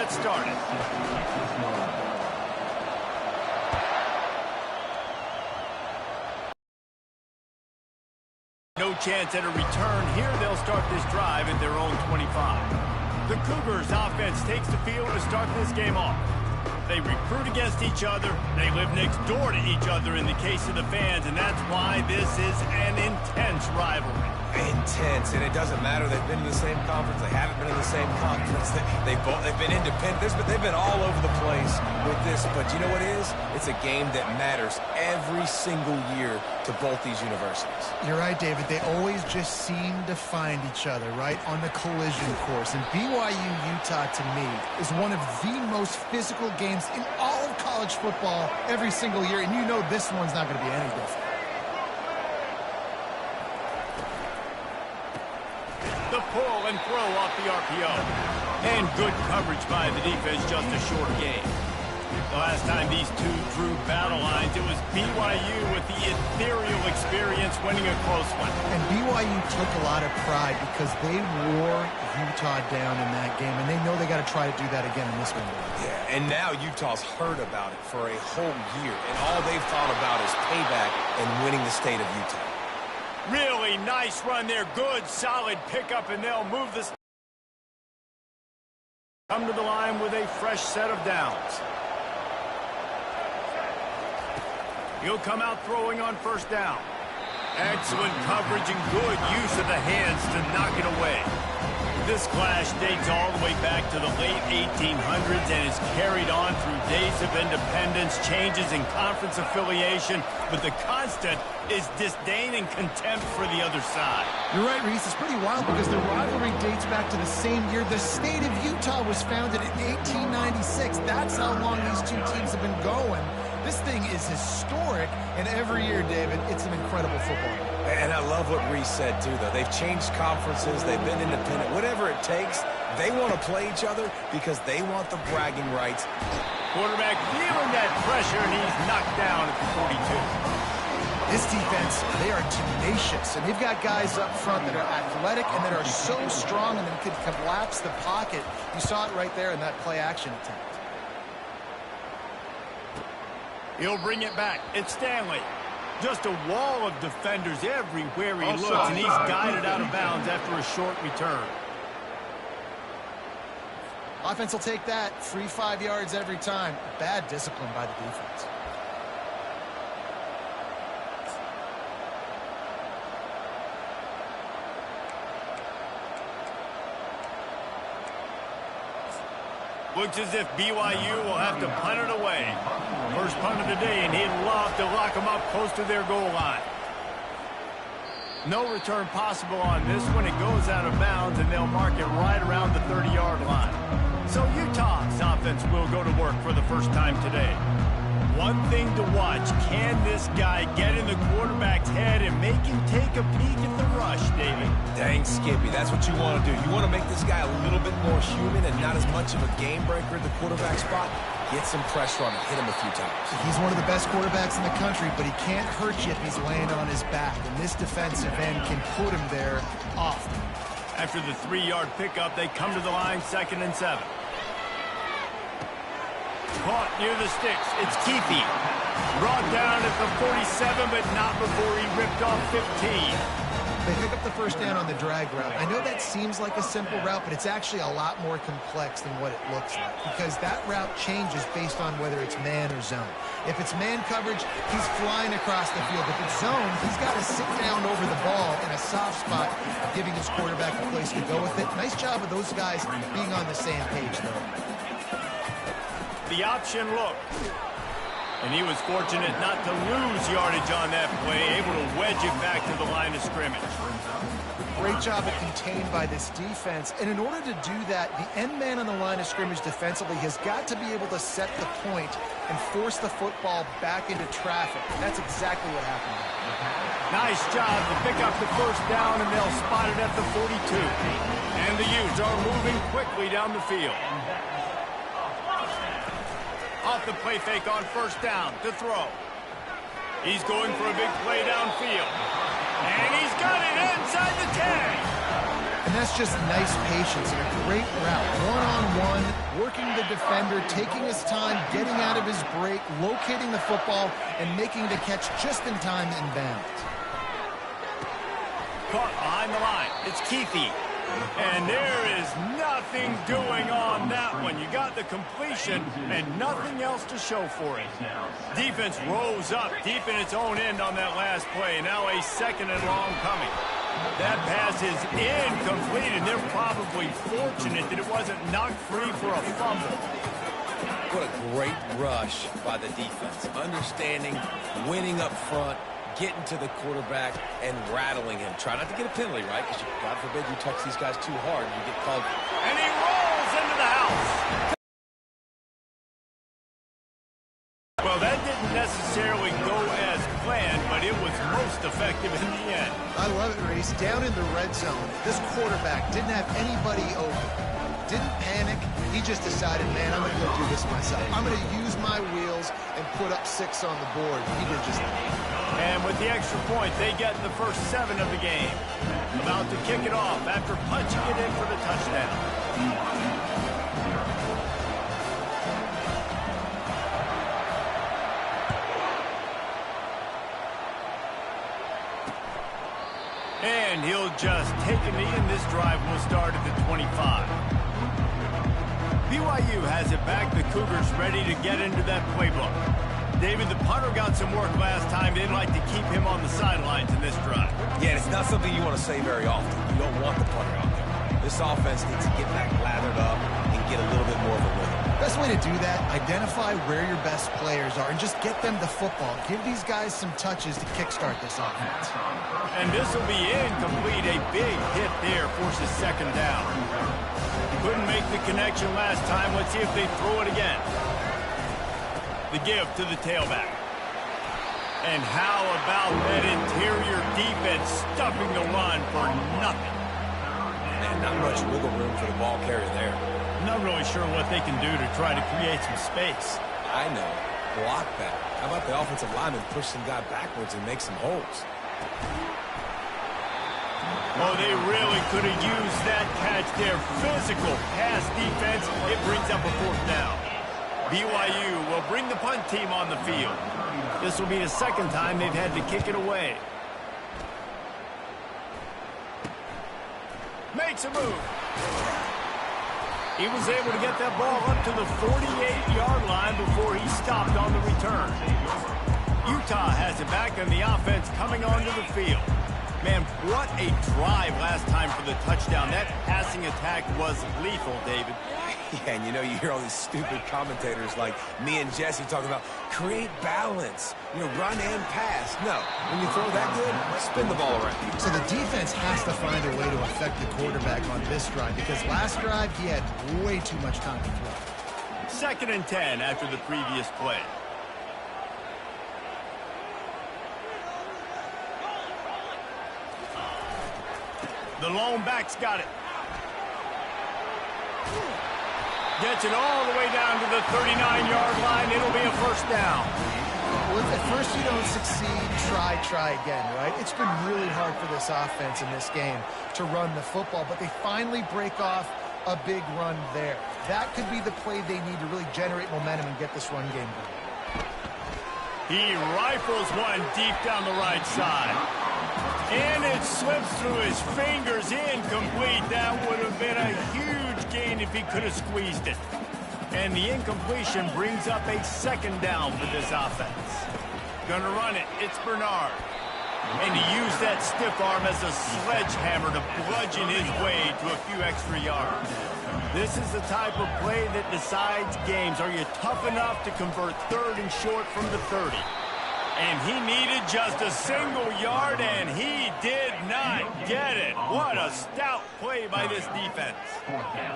get started. No chance at a return. Here they'll start this drive at their own 25. The Cougars offense takes the field to start this game off. They recruit against each other. They live next door to each other in the case of the fans, and that's why this is an intense rivalry. Intense, and it doesn't matter. They've been in the same conference. They haven't been in the same conference. They've been independent. They've been all over the place with this. But you know what it is? It's a game that matters every single year to both these universities. You're right, David. They always just seem to find each other, right, on the collision course. And BYU-Utah, to me, is one of the most physical games in all of college football every single year. And you know this one's not going to be any different. The pull and throw off the RPO. And good coverage by the defense, just a short game. The last time these two drew battle lines, it was BYU with the ethereal experience winning a close one. And BYU took a lot of pride because they wore Utah down in that game, and they know they got to try to do that again in this one. Yeah, and now Utah's heard about it for a whole year, and all they've thought about is payback and winning the state of Utah. Really nice run there. Good, solid pickup, and they'll move this. Come to the line with a fresh set of downs. He'll come out throwing on first down. Excellent coverage and good use of the hands to knock it away. This clash dates all the way back to the late 1800s and is carried on through days of independence, changes in conference affiliation, but the constant is disdain and contempt for the other side. You're right, Reese. It's pretty wild because the rivalry dates back to the same year the state of Utah was founded in 1896. That's how long these two teams have been going. This thing is historic, and every year, David, it's an incredible football game. And I love what Reese said, too, though. They've changed conferences. They've been independent. Whatever it takes, they want to play each other because they want the bragging rights. Quarterback feeling that pressure, and he's knocked down at the 42. This defense, they are tenacious, and they've got guys up front that are athletic and that are so strong and that can collapse the pocket. You saw it right there in that play-action attempt. He'll bring it back. It's Stanley. Just a wall of defenders everywhere he looks, and he's guided out of bounds after a short return. Offense will take that. Free 5 yards every time. Bad discipline by the defense. Looks as if BYU will have to punt it away. First punt of the day, and he'd love to lock them up close to their goal line. No return possible on this one. It goes out of bounds, and they'll mark it right around the 30-yard line. So Utah's offense will go to work for the first time today. One thing to watch, can this guy get in the quarterback's head and make him take a peek at the rush, David? Dang, Skippy, that's what you want to do. You want to make this guy a little bit more human and not as much of a game breaker at the quarterback spot. Get some pressure on him, hit him a few times. He's one of the best quarterbacks in the country, but he can't hurt you if he's laying on his back, and this defensive end can put him there often. After the 3-yard pickup, they come to the line, 2nd and 7. Caught near the sticks. It's Keefe. Brought down at the 47, but not before he ripped off 15. They pick up the first down on the drag route. I know that seems like a simple route, but it's actually a lot more complex than what it looks like because that route changes based on whether it's man or zone. If it's man coverage, he's flying across the field. If it's zone, he's got to sit down over the ball in a soft spot, giving his quarterback a place to go with it. Nice job of those guys being on the same page, though. The option look. And he was fortunate not to lose yardage on that play, able to wedge it back to the line of scrimmage. Great job of contained by this defense. And in order to do that, the end man on the line of scrimmage defensively has got to be able to set the point and force the football back into traffic. That's exactly what happened. Nice job to pick up the first down, and they'll spot it at the 42. And the Utes are moving quickly down the field. Off the play fake on first down to throw. He's going for a big play downfield. And he's got it inside the 10. And that's just nice patience and a great route. One-on-one, working the defender, taking his time, getting out of his break, locating the football, and making the catch just in time inbounds. Caught behind the line. It's Keithy. And there is nothing doing on that one. You got the completion and nothing else to show for it. Defense rose up deep in its own end on that last play. Now a second and long coming. That pass is incomplete, and they're probably fortunate that it wasn't knocked free for a fumble. What a great rush by the defense. Understanding, winning up front, getting to the quarterback, and rattling him. Try not to get a penalty, right? Because God forbid you touch these guys too hard and you get called. And he rolls into the house. Well, that didn't necessarily go as planned, but it was most effective in the end. I love it, Reese. Down in the red zone, this quarterback didn't have anybody open. Didn't panic. He just decided, man, I'm going to go do this myself. I'm going to use my wheels and put up 6 on the board. He did just that. And with the extra point, they get the first 7 of the game. About to kick it off after punching it in for the touchdown. And he'll just take a knee, and this drive will start at the 25. BYU has it back. The Cougars ready to get into that playbook. David, the punter got some work last time. They'd like to keep him on the sidelines in this drive. Yeah, it's not something you want to say very often. You don't want the punter out there. This offense needs to get back lathered up and get a little bit more of a rhythm. Best way to do that, identify where your best players are and just get them the football. Give these guys some touches to kickstart this offense. And this will be incomplete. A big hit there forces second down. Couldn't make the connection last time. Let's see if they throw it again. The give to the tailback. And how about that interior defense stuffing the run for nothing? Man, not much wiggle room for the ball carrier there. Not really sure what they can do to try to create some space. I know. Block that. How about the offensive lineman push some guy backwards and make some holes? Oh, they really could have used that catch there. Physical pass defense. It brings up a fourth down. BYU will bring the punt team on the field. This will be the second time they've had to kick it away. Makes a move. He was able to get that ball up to the 48-yard line before he stopped on the return. Utah has it back, and the offense coming onto the field. Man, what a drive last time for the touchdown. That passing attack was lethal, David. Yeah, and you know, you hear all these stupid commentators like me and Jesse talking about create balance, you know, run and pass. No, when you throw that good, spin the ball around. So the defense has to find a way to affect the quarterback on this drive because last drive he had way too much time to throw. 2nd and 10 after the previous play. The lone back's got it. Gets it all the way down to the 39-yard line. It'll be a first down. Well, if at first you don't succeed, try again, right? It's been really hard for this offense in this game to run the football, but they finally break off a big run there. That could be the play they need to really generate momentum and get this run game going. He rifles one deep down the right side. And it slips through his fingers, incomplete. That would have been a huge gain if he could have squeezed it. And the incompletion brings up a second down for this offense. Gonna run it. It's Bernard. And to use that stiff arm as a sledgehammer to bludgeon his way to a few extra yards. This is the type of play that decides games. Are you tough enough to convert 3rd and short from the 30? And he needed just a single yard, and he did not get it. What a stout play by this defense.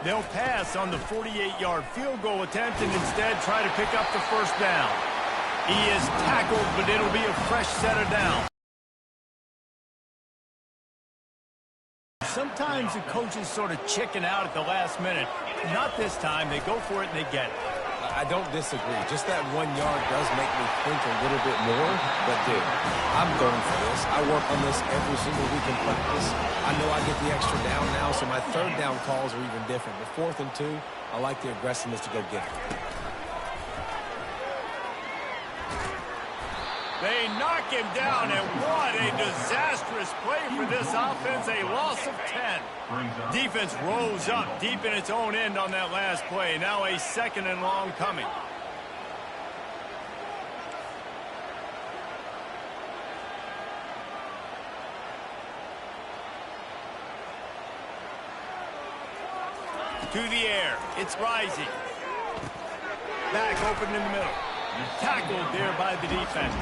They'll pass on the 48-yard field goal attempt and instead try to pick up the first down. He is tackled, but it'll be a fresh set of downs. Sometimes the coaches sort of chicken out at the last minute. Not this time. They go for it and they get it. I don't disagree. Just that 1 yard does make me think a little bit more. But, dude, I'm going for this. I work on this every single week in practice. I know I get the extra down now, so my third down calls are even different. But 4th and 2, I like the aggressiveness to go get it. They knock him down, and what a disastrous play for this offense. A loss of 10. Defense rose up deep in its own end on that last play. Now a 2nd and long coming. To the air. It's rising. Back open in the middle. Tackled there by the defense.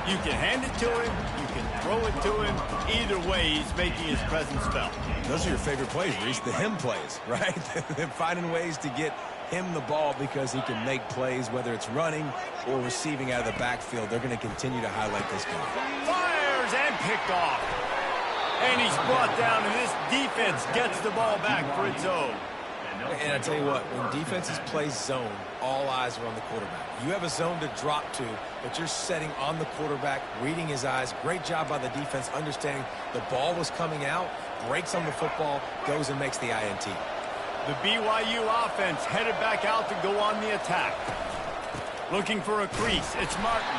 You can hand it to him. You can throw it to him. Either way, he's making his presence felt. Those are your favorite plays, Reese, the him plays, right? They're finding ways to get him the ball because he can make plays, whether it's running or receiving out of the backfield. They're going to continue to highlight this guy. Fires and picked off. And he's brought down, and this defense gets the ball back for its own. And I tell you what, when defenses play zone, all eyes are on the quarterback. You have a zone to drop to, but you're setting on the quarterback, reading his eyes. Great job by the defense, understanding the ball was coming out, breaks on the football, goes and makes the INT. The BYU offense headed back out to go on the attack. Looking for a crease. It's Martin.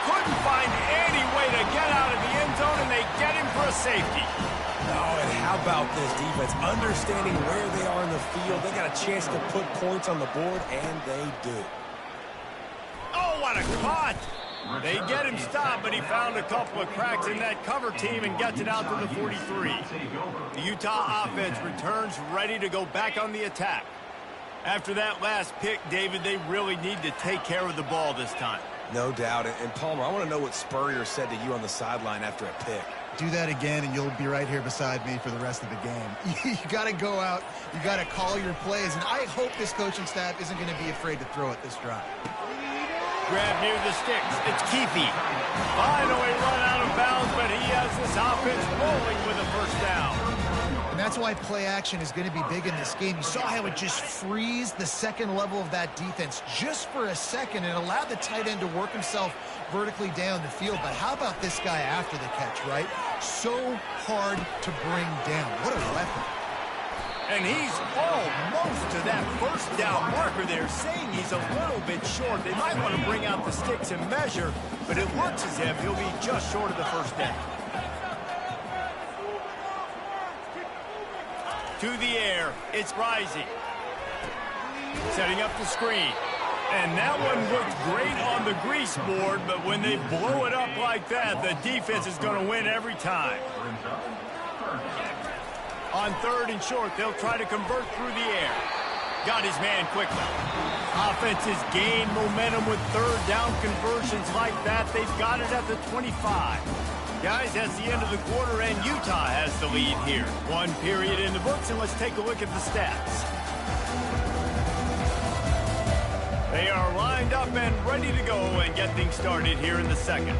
Couldn't find any way to get out of the end zone, and they get him for a safety. Oh, and how about this defense? Understanding where they are in the field. They got a chance to put points on the board, and they do. Oh, what a cut! They get him stopped, but he found a couple of cracks in that cover team and gets it out to the 43. The Utah offense returns ready to go back on the attack. After that last pick, David, they really need to take care of the ball this time. No doubt. And Palmer, I want to know what Spurrier said to you on the sideline after a pick. Do that again, and you'll be right here beside me for the rest of the game. You got to go out. You got to call your plays, and I hope this coaching staff isn't going to be afraid to throw it this drive. Grab near the sticks. It's Keefe. Finally run out of bounds, but he has this offense rolling with a first down. And that's why play action is going to be big in this game. You saw how it just frees the second level of that defense just for a second and allowed the tight end to work himself vertically down the field. But how about this guy after the catch, right? So hard to bring down. What a weapon. And he's almost to that first down marker there, saying he's a little bit short. They might want to bring out the sticks and measure, but it looks as if he'll be just short of the first down. To the air, it's rising. Setting up the screen. And that one looked great on the grease board, but when they blow it up like that, the defense is going to win every time. On 3rd and short, they'll try to convert through the air. Got his man quickly. Offenses gain momentum with 3rd down conversions like that. They've got it at the 25. Guys, that's the end of the quarter, and Utah has the lead here. 1 period in the books, and let's take a look at the stats. They are lined up and ready to go and get things started here in the second.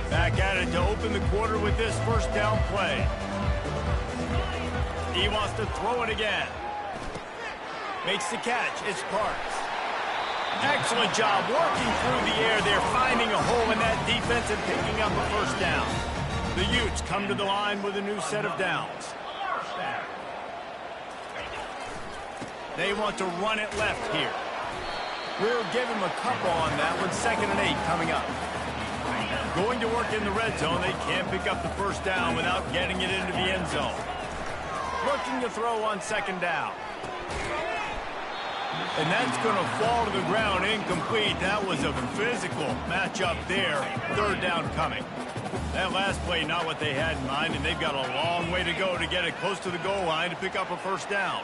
Back at it to open the quarter with this first down play. He wants to throw it again. Makes the catch. It's Parks. Excellent job working through the air. They're finding a hole in that defense and picking up a first down. The Utes come to the line with a new set of downs. They want to run it left here. We'll give him a couple on that one. 2nd and 8 coming up. Going to work in the red zone. They can't pick up the first down without getting it into the end zone. Looking to throw on 2nd down. And that's going to fall to the ground incomplete. That was a physical matchup there. 3rd down coming. That last play, not what they had in mind, and they've got a long way to go to get it close to the goal line to pick up a first down.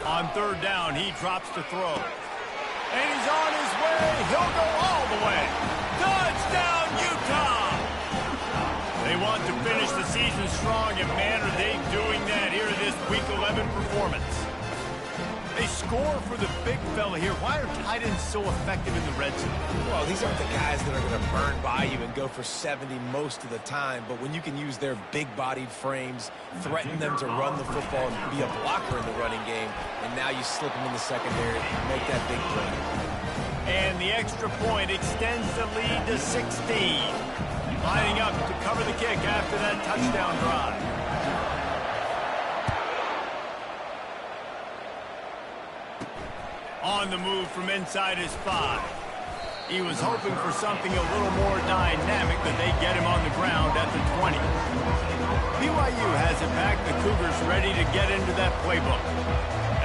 On 3rd down, he drops to throw. And he's on his way. He'll go all the way. Touchdown, Utah! They want to finish the season strong, and man, are they doing that here in this Week 11 performance. They score for the big fella here. Why are tight ends so effective in the red zone? Well, these aren't the guys that are going to burn by you and go for 70 most of the time, but when you can use their big-bodied frames, threaten them to run the football and be a blocker in the running game, and now you slip them in the secondary and make that big play. And the extra point extends the lead to 16. Lining up to cover the kick after that touchdown drive. On the move from inside his 5. He was hoping for something a little more dynamic, but they get him on the ground at the 20. BYU has it back. The Cougars ready to get into that playbook.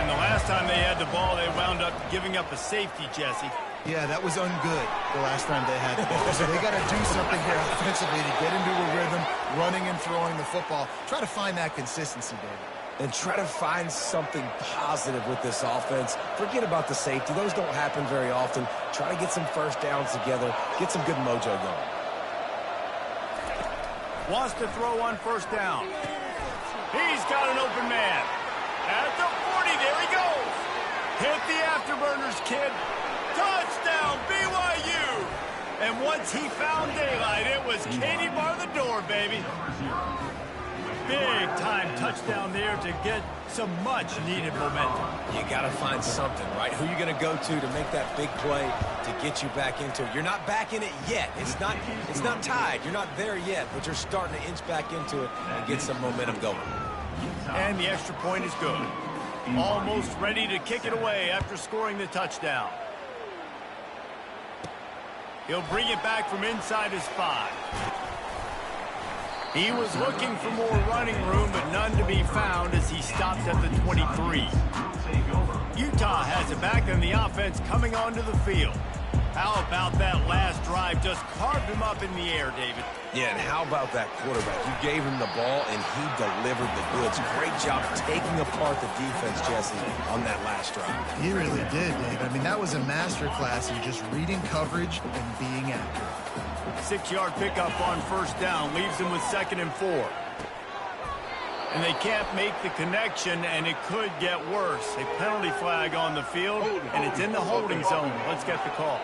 And the last time they had the ball, they wound up giving up a safety, Jesse. Yeah, that was ungood the last time they had the ball. So they got to do something here offensively to get into a rhythm, running and throwing the football. Try to find that consistency, David. And try to find something positive with this offense. Forget about the safety. Those don't happen very often. Try to get some first downs together. Get some good mojo going. Wants to throw on first down. He's got an open man. At the 40, there he goes. Hit the afterburners, kid. Touchdown, BYU. And once he found daylight, it was Katie bar the door, baby. Big-time touchdown there to get some much-needed momentum. You got to find something, right? Who are you going to go to make that big play to get you back into it? You're not back in it yet. It's not tied. You're not there yet, but you're starting to inch back into it and get some momentum going. And the extra point is good. Almost ready to kick it away after scoring the touchdown. He'll bring it back from inside his 5. He was looking for more running room, but none to be found as he stopped at the 23. Utah has it back on the offense coming onto the field. How about that last drive? Just carved him up in the air, David. Yeah, and how about that quarterback? You gave him the ball, and he delivered the goods. Great job taking apart the defense, Jesse, on that last drive. He really did, Dave. I mean, that was a masterclass in just reading coverage and being accurate. 6-yard pickup on first down leaves them with 2nd and 4. And they can't make the connection, and it could get worse. A penalty flag on the field, and it's in the holding zone. Let's get the call.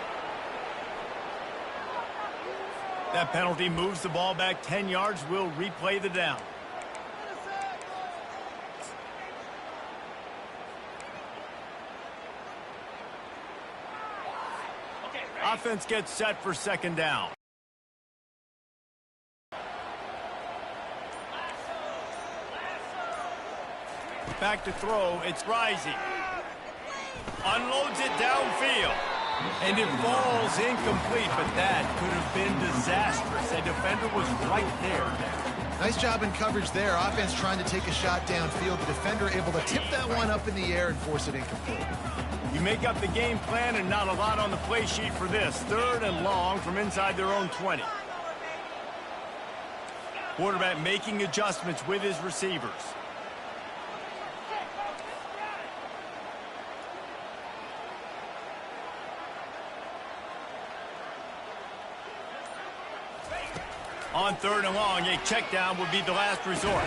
That penalty moves the ball back 10 yards. We'll replay the down. Offense gets set for 2nd down. Back to throw. It's Rising. Unloads it downfield. And it falls incomplete, but that could have been disastrous. A defender was right there. Nice job in coverage there. Offense trying to take a shot downfield. The defender able to tip that one up in the air and force it incomplete. You make up the game plan and not a lot on the play sheet for this. 3rd and long from inside their own 20. Quarterback making adjustments with his receivers. On 3rd and long, a check down would be the last resort.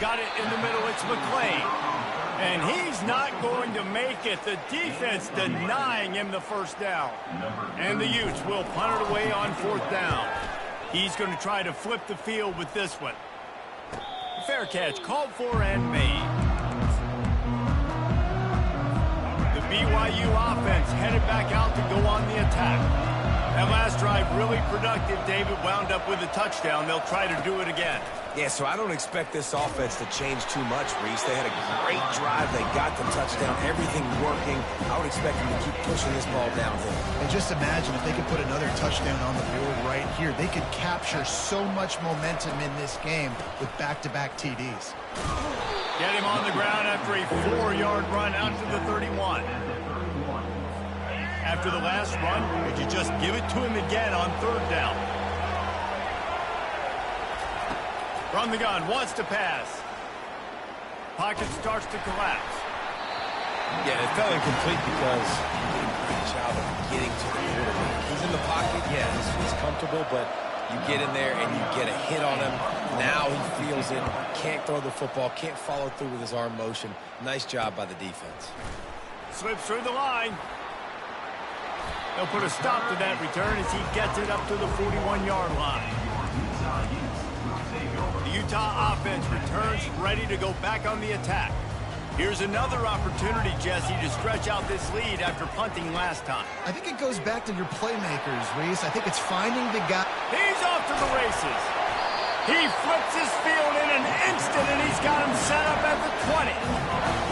Got it in the middle, it's McClain. And he's not going to make it. The defense denying him the first down. And the Utes will punt it away on 4th down. He's going to try to flip the field with this one. Fair catch, called for and made. The BYU offense headed back out to go on the attack. That last drive really productive. David wound up with a touchdown. They'll try to do it again. Yeah, so I don't expect this offense to change too much, Reese. They had a great drive. They got the touchdown. Everything working. I would expect them to keep pushing this ball downhill. And just imagine if they could put another touchdown on the board right here. They could capture so much momentum in this game with back-to-back TDs. Get him on the ground after a 4-yard run out to the 31. After the last run, would you just give it to him again on 3rd down? From the gun, wants to pass. Pocket starts to collapse. Yeah, it fell incomplete because he did a great job of getting to the quarterback. He's in the pocket, yes, he's comfortable, but You get in there and you get a hit on him. Now he feels it. Can't throw the football. Can't follow through with his arm motion. Nice job by the defense. Slips through the line. They'll put a stop to that return as he gets it up to the 41-yard line. The Utah offense returns ready to go back on the attack. Here's another opportunity, Jesse, to stretch out this lead after punting last time. I think it goes back to your playmakers, Reese. I think it's finding the guy. He's off to the races. He flips his field in an instant, and he's got him set up at the 20.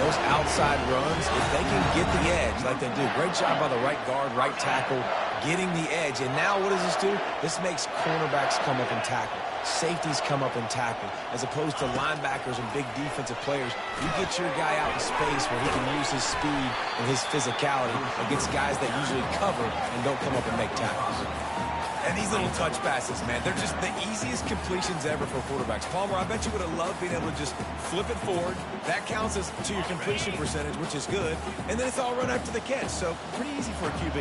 Those outside runs, if they can get the edge like they do, great job by the right guard, right tackle, getting the edge. And now what does this do? This makes cornerbacks come up and tackle. Safeties come up and tackle. As opposed to linebackers and big defensive players, you get your guy out in space where he can use his speed and his physicality against guys that usually cover and don't come up and make tackles. And these little touch passes, man, they're just the easiest completions ever for quarterbacks. Palmer, I bet you would have loved being able to just flip it forward. That counts as to your completion percentage, which is good. And then it's all run after the catch, so pretty easy for a QB.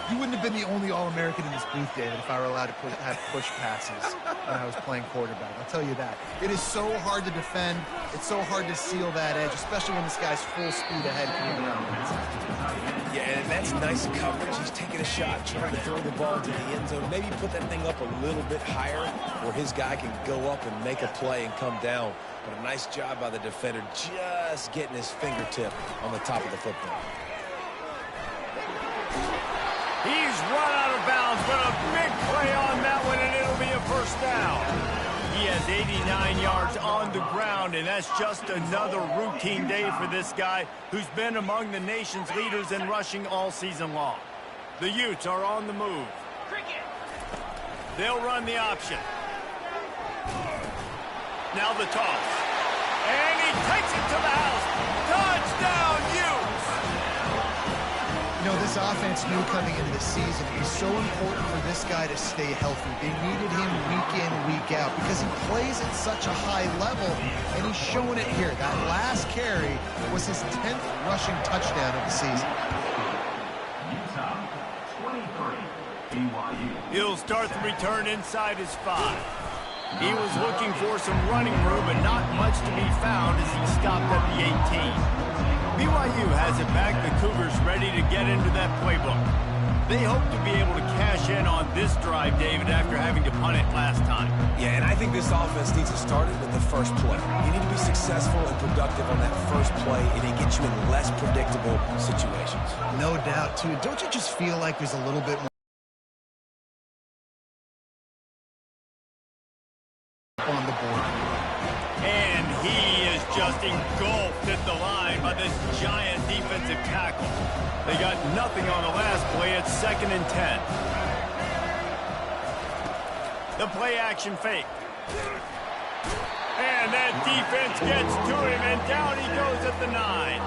You wouldn't have been the only All-American in this booth, David, if I were allowed to have push passes when I was playing quarterback. I'll tell you that. It is so hard to defend. It's so hard to seal that edge, especially when this guy's full speed ahead coming around. Yeah, and that's nice coverage. He's taking a shot, trying to throw the ball to the end zone. Maybe put that thing up a little bit higher where his guy can go up and make a play and come down. But a nice job by the defender just getting his fingertip on the top of the football. He's run out of bounds, but a big play on that one, and it'll be a first down. He has 89 yards on the ground, and that's just another routine day for this guy who's been among the nation's leaders in rushing all season long. The Utes are on the move. They'll run the option. Now the toss. And he takes it to the house. Touchdown, Utes! You know, this offense knew coming into the season it was so important for this guy to stay healthy. They needed him week in, week out because he plays at such a high level, and he's showing it here. That last carry was his 10th rushing touchdown of the season. He'll start the return inside his 5. He was looking for some running room, but not much to be found as he stopped at the 18. BYU has it back. The Cougars ready to get into that playbook. They hope to be able to cash in on this drive, David, after having to punt it last time. Yeah, and I think this offense needs to start it with the first play. You need to be successful and productive on that first play, and it gets you in less predictable situations. No doubt, too. Don't you just feel like there's a little bit more on the board? And he is just engulfed at the line by this giant defensive tackle. They got nothing on the last play. It's 2nd and 10. The play action fake. And that defense gets to him, and down he goes at the 9.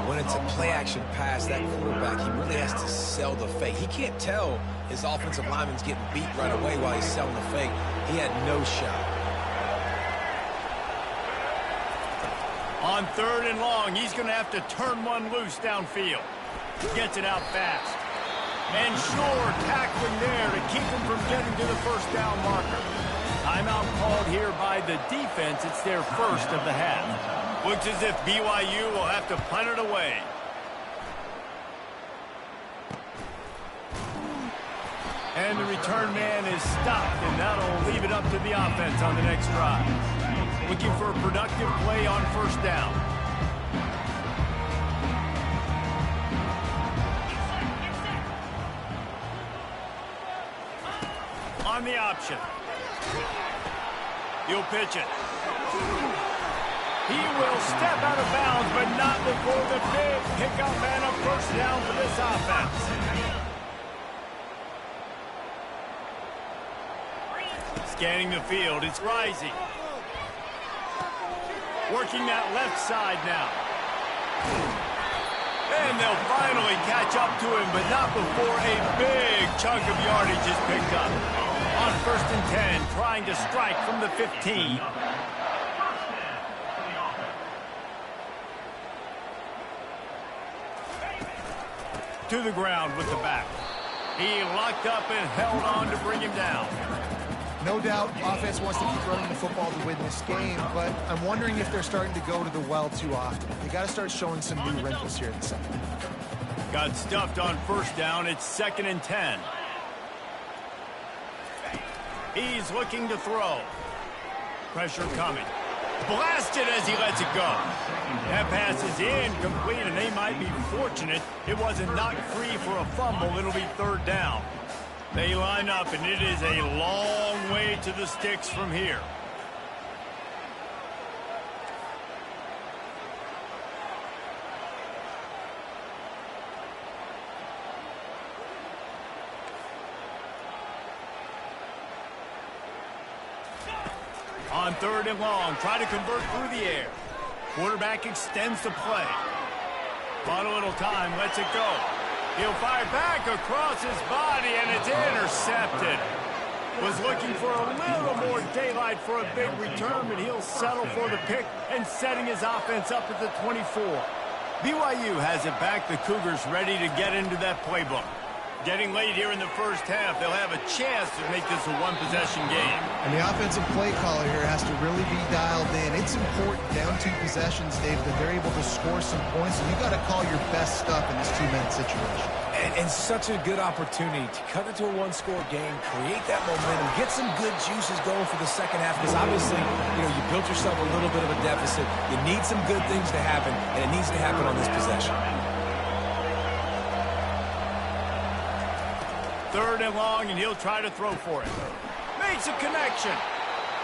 When it's a play-action pass, that quarterback, he really has to sell the fake. He can't tell his offensive lineman's getting beat right away while he's selling the fake. He had no shot. On 3rd and long, he's going to have to turn one loose downfield. Gets it out fast. And sure, tackling there to keep him from getting to the first down marker. Timeout called here by the defense. It's their first of the half. Looks as if BYU will have to punt it away. And the return man is stopped, and that'll leave it up to the offense on the next drive. Looking for a productive play on first down. On the option. He'll pitch it. He will step out of bounds, but not before the big pickup and a first down for this offense. Scanning the field, it's Rising. Working that left side now. And they'll finally catch up to him, but not before a big chunk of yardage is picked up. On 1st and 10, trying to strike from the 15. To the ground with the back. He locked up and held on to bring him down. No doubt, offense wants to keep running the football to win this game, but I'm wondering if they're starting to go to the well too often. They got to start showing some new wrinkles here in the second. Got stuffed on first down. It's 2nd and 10. He's looking to throw. Pressure coming. Blasted as he lets it go. That pass is incomplete, and they might be fortunate it wasn't knocked free for a fumble. It'll be 3rd down. They line up, and it is a long way to the sticks from here. On 3rd and long, try to convert through the air. Quarterback extends the play. Bought a little time, lets it go. He'll fire back across his body, and it's intercepted. Was looking for a little more daylight for a big return, but he'll settle for the pick and setting his offense up at the 24. BYU has it back. The Cougars ready to get into that playbook. Getting late here in the first half, they'll have a chance to make this a one-possession game. And the offensive play caller here has to really be dialed in. It's important down 2 possessions, Dave, that they're able to score some points. And you got to call your best stuff in this 2-minute situation. And such a good opportunity to cut it to a 1-score game, create that momentum, get some good juices going for the second half. Because obviously, you built yourself a little bit of a deficit. You need some good things to happen, and it needs to happen on this possession. 3rd and long, and he'll try to throw for it. Makes a connection.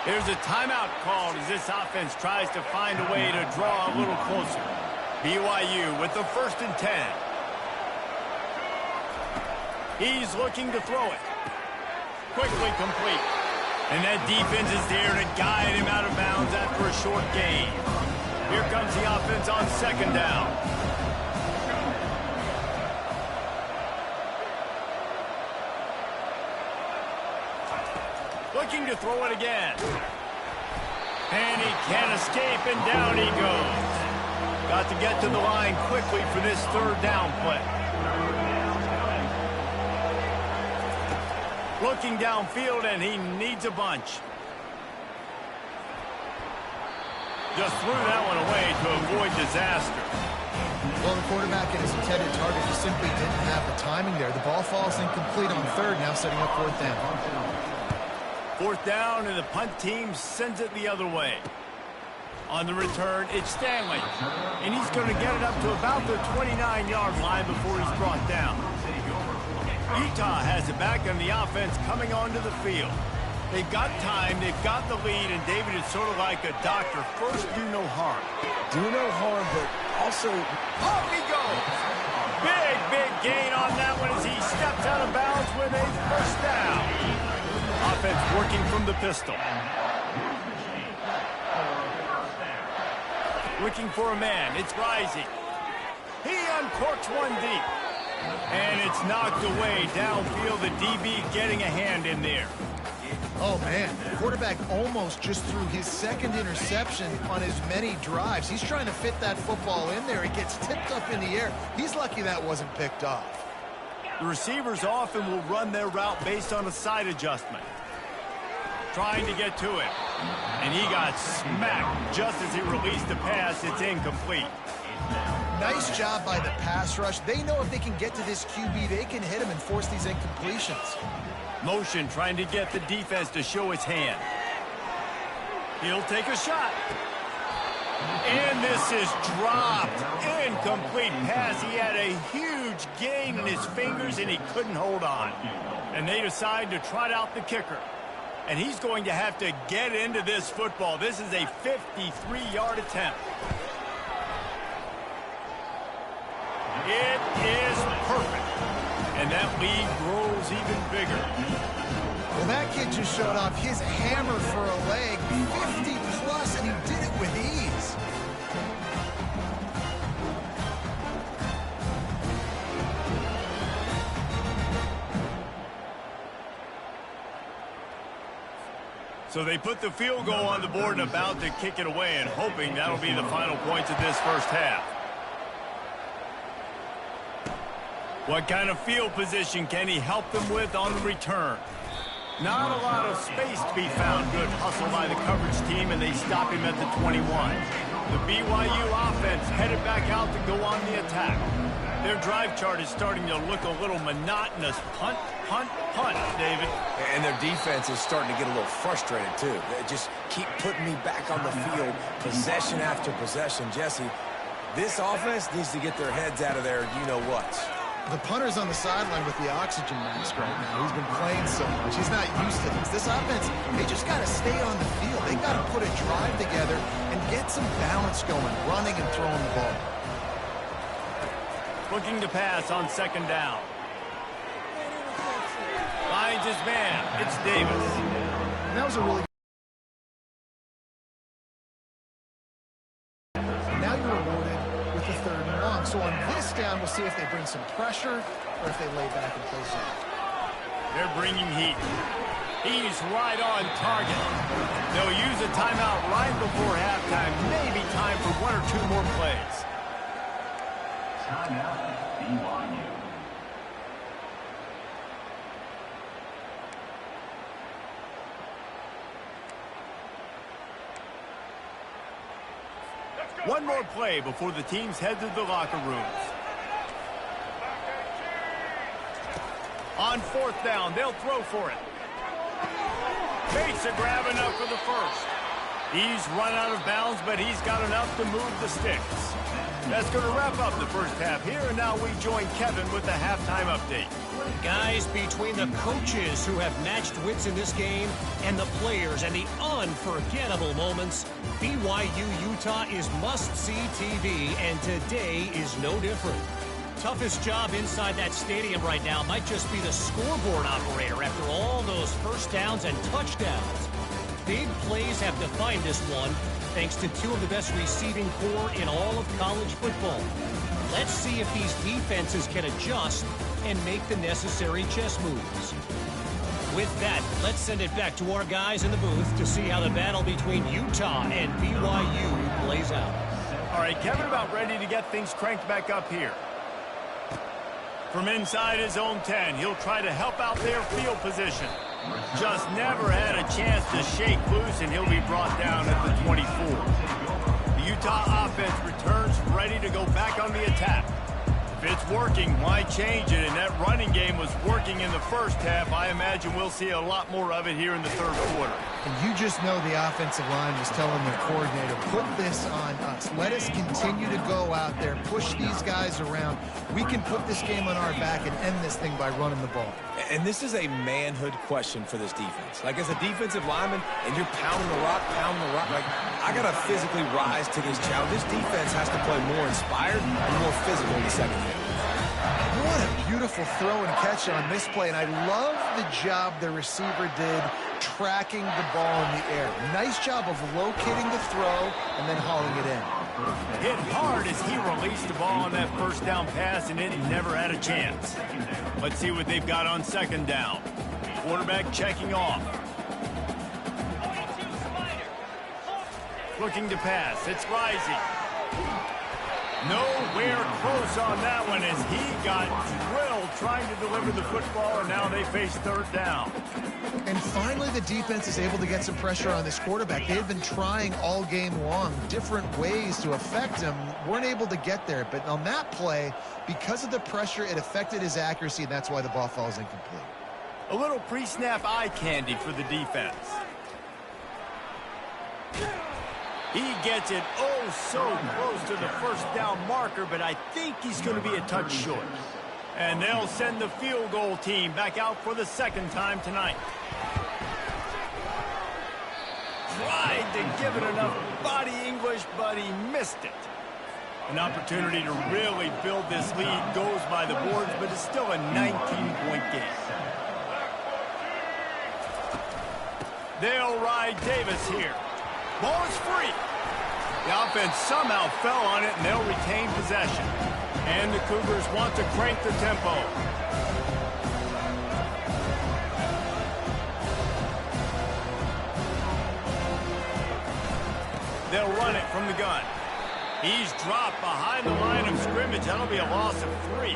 There's a timeout called as this offense tries to find a way to draw a little closer. BYU with the 1st and 10. He's looking to throw it. Quickly complete. And that defense is there to guide him out of bounds after a short gain. Here comes the offense on 2nd down. Looking to throw it again. And he can't escape, and down he goes. Got to get to the line quickly for this 3rd down play. Looking downfield, and he needs a bunch. Just threw that one away to avoid disaster. Well, the quarterback and his intended target just simply didn't have the timing there. The ball falls incomplete on 3rd, now setting up 4th down. 4th down, and the punt team sends it the other way. On the return, it's Stanley. And he's going to get it up to about the 29-yard line before he's brought down. Utah has it back on the offense coming onto the field. They've got time, they've got the lead, and David is sort of like a doctor. First, do no harm. Do no harm, but also... Off he goes! Big gain on that one as he steps out of bounds with a 1st down. Offense working from the pistol. Looking for a man. It's Rising. He uncorks one deep. And it's knocked away downfield. The DB getting a hand in there. Oh, man. The quarterback almost just threw his 2nd interception on as many drives. He's trying to fit that football in there. It gets tipped up in the air. He's lucky that wasn't picked off. The receivers often will run their route based on a side adjustment. Trying to get to it. And he got smacked just as he released the pass. It's incomplete. Nice job by the pass rush. They know if they can get to this QB, they can hit him and force these incompletions. Motion trying to get the defense to show its hand. He'll take a shot. And this is dropped. Incomplete pass. He had a huge gain in his fingers, and he couldn't hold on. And they decide to trot out the kicker. And he's going to have to get into this football. This is a 53-yard attempt. It is perfect. And that lead grows even bigger. Well, that kid just showed off his hammer for a leg, 50-plus, and he did it with ease. So they put the field goal on the board and about to kick it away, and hoping that'll be the final points of this first half. What kind of field position can he help them with on the return? Not a lot of space to be found. Good hustle by the coverage team, and they stop him at the 21. The BYU offense headed back out to go on the attack. Their drive chart is starting to look a little monotonous. Punt, punt, punt, David. And their defense is starting to get a little frustrated, too. They just keep putting me back on the field, possession after possession. Jesse, this offense needs to get their heads out of there, you-know-what. The punter's on the sideline with the oxygen mask right now. He's been playing so much. He's not used to this. This offense, they just got to stay on the field. They got to put a drive together and get some balance going, running and throwing the ball. Looking to pass on second down. Finds his man. It's Davis. And that was a really now you're rewarded with the 3rd and long. So on this down, we'll see if they bring some pressure or if they lay back and play zone. They're bringing heat. He's right on target. They'll use a timeout right before halftime. Maybe time for 1 or 2 more plays. Timeout, BYU. One more play before the teams head to the locker rooms. On 4th down, they'll throw for it. Makes a grab enough for the first. He's run out of bounds, but he's got enough to move the sticks. That's going to wrap up the first half here, and now we join Kevin with the halftime update. Guys, between the coaches who have matched wits in this game and the players and the unforgettable moments, BYU-Utah is must-see TV, and today is no different. Toughest job inside that stadium right now might just be the scoreboard operator after all those first downs and touchdowns. Big plays have defined this one, thanks to 2 of the best receiving corps in all of college football. Let's see if these defenses can adjust and make the necessary chess moves. With that, let's send it back to our guys in the booth to see how the battle between Utah and BYU plays out. All right, Kevin about ready to get things cranked back up here. From inside his own 10, he'll try to help out their field position. Just never had a chance to shake loose, and he'll be brought down at the 24. The Utah offense returns ready to go back on the attack. If it's working, why change it? And that running game was working in the first half. I imagine we'll see a lot more of it here in the 3rd quarter. And you just know the offensive line was telling their coordinator, put this on us. Let us continue to go out there, push these guys around. We can put this game on our back and end this thing by running the ball. And this is a manhood question for this defense. Like, as a defensive lineman, and you're pounding the rock, like, I got to physically rise to this challenge. This defense has to play more inspired and more physical in the second half. What a beautiful throw and catch on this play, and I love the job the receiver did tracking the ball in the air. Nice job of locating the throw and then hauling it in. Hit hard as he released the ball on that first down pass, and it never had a chance. Let's see what they've got on second down. Quarterback checking off. Looking to pass. It's Rising. Nowhere close on that one as he got drilled trying to deliver the football, and now they face 3rd down. And finally, the defense is able to get some pressure on this quarterback. They had been trying all game long different ways to affect him. Weren't able to get there. But on that play, because of the pressure, it affected his accuracy, and that's why the ball falls incomplete. A little pre-snap eye candy for the defense. He gets it oh so close to the first down marker, but I think he's going to be a touch short. And they'll send the field goal team back out for the 2nd time tonight. Tried to give it enough body English, but he missed it. An opportunity to really build this lead goes by the boards, but it's still a 19-point game. They'll ride Davis here. Ball is free. The offense somehow fell on it, and they'll retain possession. And the Cougars want to crank the tempo. They'll run it from the gun. He's dropped behind the line of scrimmage. That'll be a loss of 3.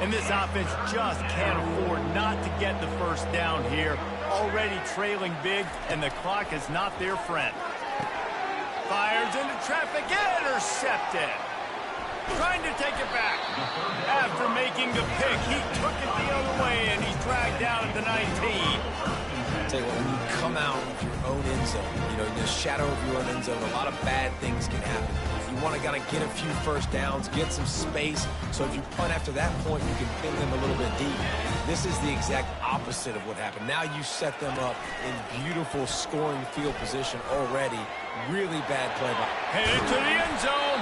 And this offense just can't afford not to get the first down here. Already trailing big, and the clock is not their friend. Fires into traffic, intercepted. Trying to take it back. After making the pick, he took it the other way, and he's dragged down at the 19. I'll tell you what, when you come out of your own end zone, you know, in the shadow of your own end zone, a lot of bad things can happen. You want to get a few first downs, get some space, so if you punt after that point, you can pin them a little bit deep. This is the exact opposite of what happened. Now you set them up in beautiful scoring field position already. Really bad play by. Headed to the end zone.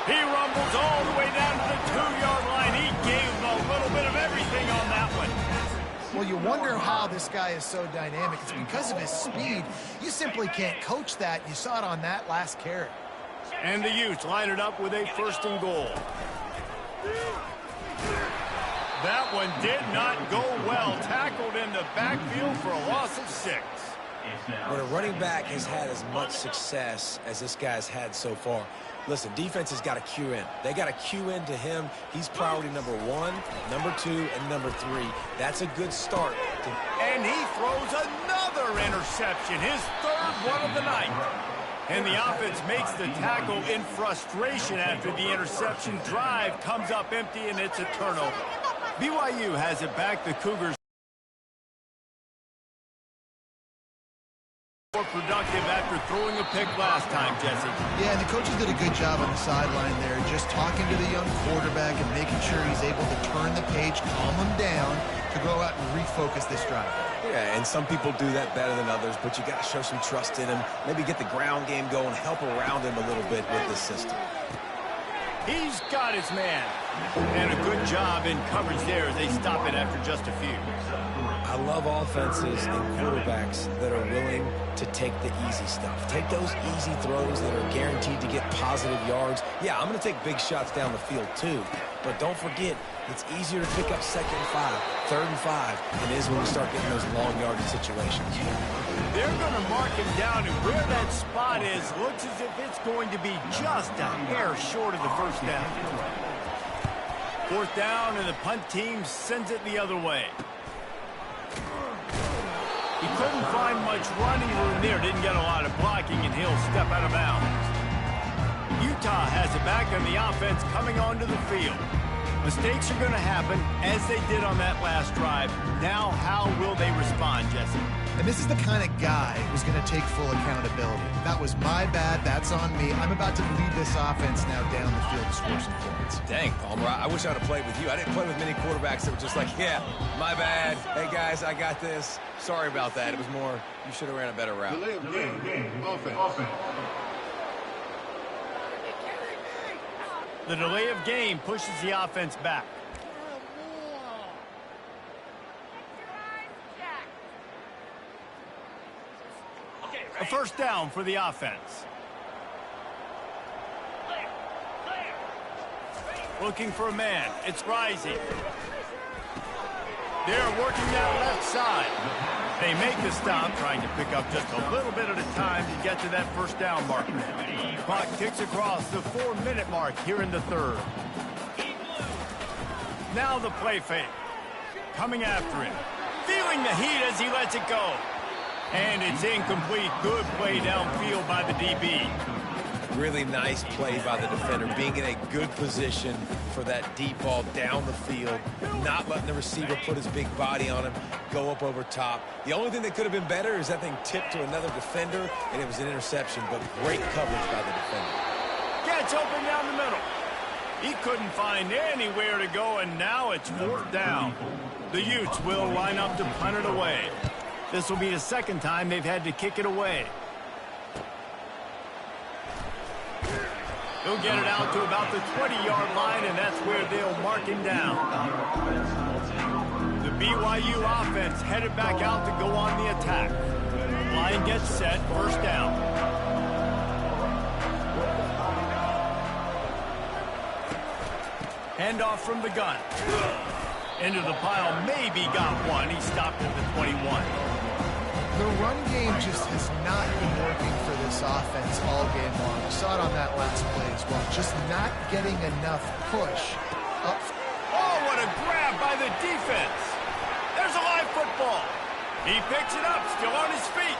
He rumbles all the way down to the 2-yard line. He gave him a little bit of everything on that one. Well, you wonder how this guy is so dynamic. It's because of his speed. You simply can't coach that. You saw it on that last carry. And the Utes line it up with a 1st and goal. That one did not go well. Tackled in the backfield for a loss of 6. When a running back has had as much success as this guy's had so far, listen, defense has got to cue in. They got to cue in to him. He's priority number 1, number 2, and number 3. That's a good start. And he throws another interception, his 3rd one of the night. And the offense makes the tackle in frustration after the interception. Drive comes up empty, and it's a turnover. BYU has it back. The Cougars more productive after throwing a pick last time, Jesse. Yeah, and the coaches did a good job on the sideline there, just talking to the young quarterback and making sure he's able to turn the page, calm him down, to go out and refocus this drive. Yeah, and some people do that better than others, but you got to show some trust in him. Maybe get the ground game going, help around him a little bit with this system. He's got his man. And a good job in coverage there as they stop it after just a few. I love offenses and quarterbacks that are willing to take the easy stuff. Take those easy throws that are guaranteed to get positive yards. Yeah, I'm going to take big shots down the field too. But don't forget, it's easier to pick up 2nd and 5, 3rd and 5 than it is when we start getting those long yardage situations. They're going to mark him down, and where that spot is looks as if it's going to be just a hair short of the first down. 4th down, and the punt team sends it the other way. He couldn't find much running room there, didn't get a lot of blocking, and he'll step out of bounds. Utah has it back on the offense coming onto the field. Mistakes are going to happen, as they did on that last drive. Now, how will they respond, Jesse? And this is the kind of guy who's going to take full accountability. That was my bad. That's on me. I'm about to lead this offense now down the field to score some points. Dang, Palmer, I wish I would have played with you. I didn't play with many quarterbacks that were just like, yeah, my bad. Hey, guys, I got this. Sorry about that. It was more, you should have ran a better route. Delay of game. Offense. The delay of game pushes the offense back. A 1st down for the offense. Looking for a man. It's Rising. They're working that left side. They make the stop, trying to pick up just a little bit at a time to get to that 1st down marker. Clock ticks across the 4-minute mark here in the 3rd. Now the play fake. Coming after him. Feeling the heat as he lets it go. And it's incomplete. Good play downfield by the DB. Really nice play by the defender, being in a good position for that deep ball down the field, not letting the receiver put his big body on him, go up over top. The only thing that could have been better is that thing tipped to another defender, and it was an interception, but great coverage by the defender. Gets open down the middle. He couldn't find anywhere to go, and now it's 4th down. The Utes will line up to punt it away. This will be the 2nd time they've had to kick it away. He'll get it out to about the 20-yard line, and that's where they'll mark him down. The BYU offense headed back out to go on the attack. Line gets set, 1st down. Handoff from the gun. Into the pile, maybe got one. He stopped at the 21. The run game just has not been working for this offense all game long. We saw it on that last play as well. Just not getting enough push up. Oh, what a grab the defense. There's a live football. He picks it up, still on his feet.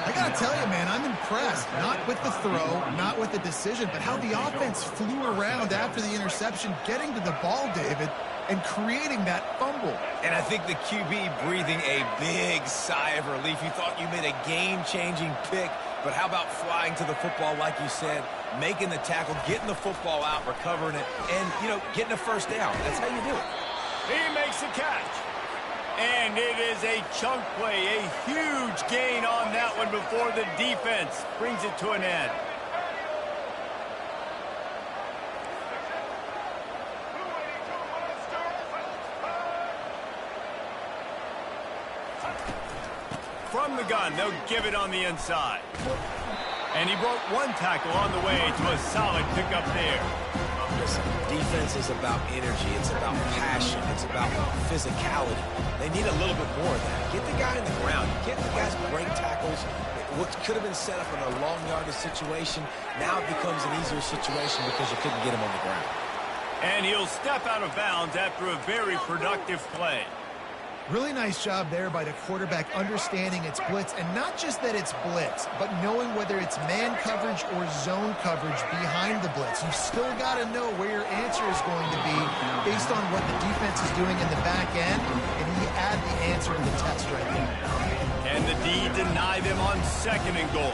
I got to tell you, man, I'm impressed. Not with the throw, not with the decision, but how the offense flew around after the interception, getting to the ball, David, and creating that fumble. And I think the QB breathing a big sigh of relief. You thought you made a game-changing pick, but how about flying to the football, like you said, making the tackle, getting the football out, recovering it, and, you know, getting a first down. That's how you do it. He makes the catch. And it is a chunk play, a huge gain on that one before the defense brings it to an end. From the gun, they'll give it on the inside. And he broke one tackle on the way to a solid pickup there. Listen, defense is about energy. It's about passion. It's about physicality. They need a little bit more of that. Get the guy in the ground. Get the guys break tackles. What could have been set up in a long yardage situation, now it becomes an easier situation because you couldn't get him on the ground. And he'll step out of bounds after a very productive play. Really nice job there by the quarterback understanding it's blitz, and not just that it's blitz, but knowing whether it's man coverage or zone coverage behind the blitz. You've still got to know where your answer is going to be based on what the defense is doing in the back end, and he add the answer to the test right there. Can the D deny them on 2nd and goal?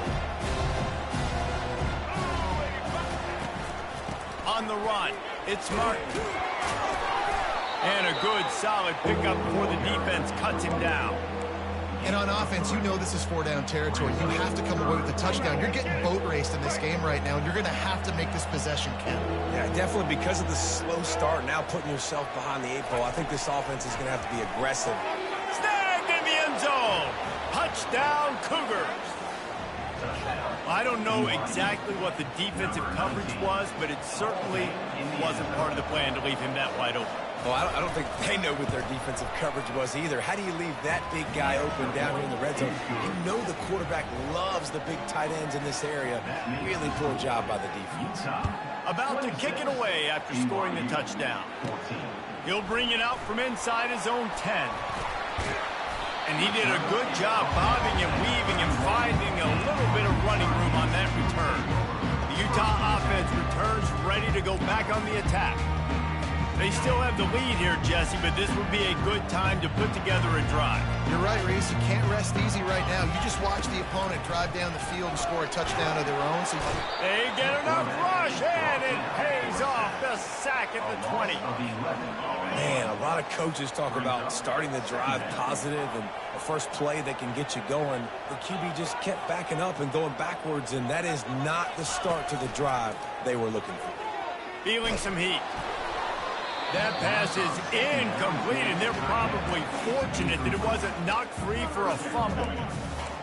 On the run, it's Martin. And a good, solid pickup before the defense cuts him down. And on offense, you know this is 4-down territory. You have to come away with a touchdown. You're getting boat raced in this game right now, and you're going to have to make this possession count. Yeah, definitely because of the slow start, now putting yourself behind the 8 ball. I think this offense is going to have to be aggressive. Snagged in the end zone. Touchdown, Cougars. I don't know exactly what the defensive coverage was, but it certainly wasn't part of the plan to leave him that wide open. Well, I don't think they know what their defensive coverage was either. How do you leave that big guy open down here in the red zone? You know the quarterback loves the big tight ends in this area. Really poor job by the defense. About to kick it away after scoring the touchdown. He'll bring it out from inside his own 10. And he did a good job bobbing and weaving and finding a little bit of running room on that return. The Utah offense returns ready to go back on the attack. They still have the lead here, Jesse, but this would be a good time to put together a drive. You're right, Reese. You can't rest easy right now. You just watch the opponent drive down the field and score a touchdown of their own. So they get enough rush, and it pays off. The sack at the 20. Man, a lot of coaches talk about starting the drive positive and the first play that can get you going. The QB just kept backing up and going backwards, and that is not the start to the drive they were looking for. Feeling some heat. That pass is incomplete, and they're probably fortunate that it wasn't knocked free for a fumble.